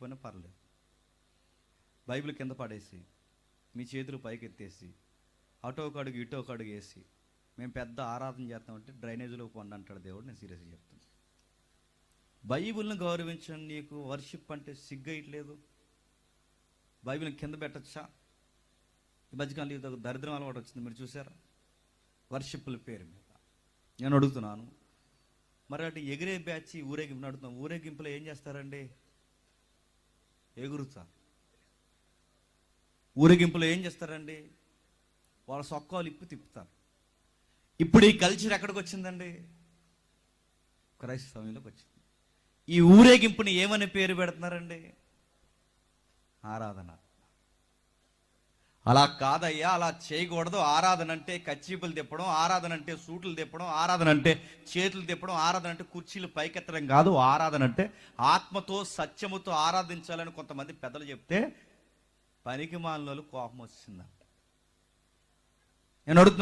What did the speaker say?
చేయకపోయినా పర్లేదు, బైబిల్ కింద పడేసి మీ చేతులు పైకి ఎత్తేసి అటో ఒక అడుగు ఇటో ఒక అడుగు వేసి మేము పెద్ద ఆరాధన చేస్తామంటే డ్రైనేజీలో పొండి అంటాడు దేవుడు. నేను సీరియస్గా చెప్తాను. బైబిల్ని గౌరవించండి. నీకు వర్షిప్ అంటే సిగ్గయట్లేదు? బైబిల్ని కింద పెట్టచ్చా? ఈ మధ్యకాలంలో ఇది ఒక దరిద్రం అలవాటు వచ్చింది, మీరు చూసారా? వర్షిప్పుల పేరు మీద నేను అడుగుతున్నాను, మరి అటు ఎగిరే బ్యాచ్ ఊరేగింపు నడుతున్నాం, ఊరేగింపులో ఏం చేస్తారండి? ఎగురుతారు. ఊరేగింపులో ఏం చేస్తారండి? వాళ్ళ సొక్కాలు తిప్పుతారు. ఇప్పుడు ఈ కల్చర్ ఎక్కడికి వచ్చిందండి? క్రైస్తవంలోకి వచ్చింది. ఈ ఊరేగింపుని ఏమని పేరు పెడుతున్నారండి? ఆరాధన. అలా కాదయ్యా, అలా చేయకూడదు. ఆరాధన అంటే కచ్చీపులు తిప్పడం, ఆరాధన అంటే సూట్లు తిప్పడం, ఆరాధన అంటే చేతులు తిప్పడం, ఆరాధన అంటే కుర్చీలు పైకెత్తడం కాదు. ఆరాధన అంటే ఆత్మతో సత్యముతో ఆరాధించాలని కొంతమంది పెద్దలు చెప్తే పనికి మాలిన వాళ్ళు కోపం వచ్చిందంట. నేను అడుగుతున్నా.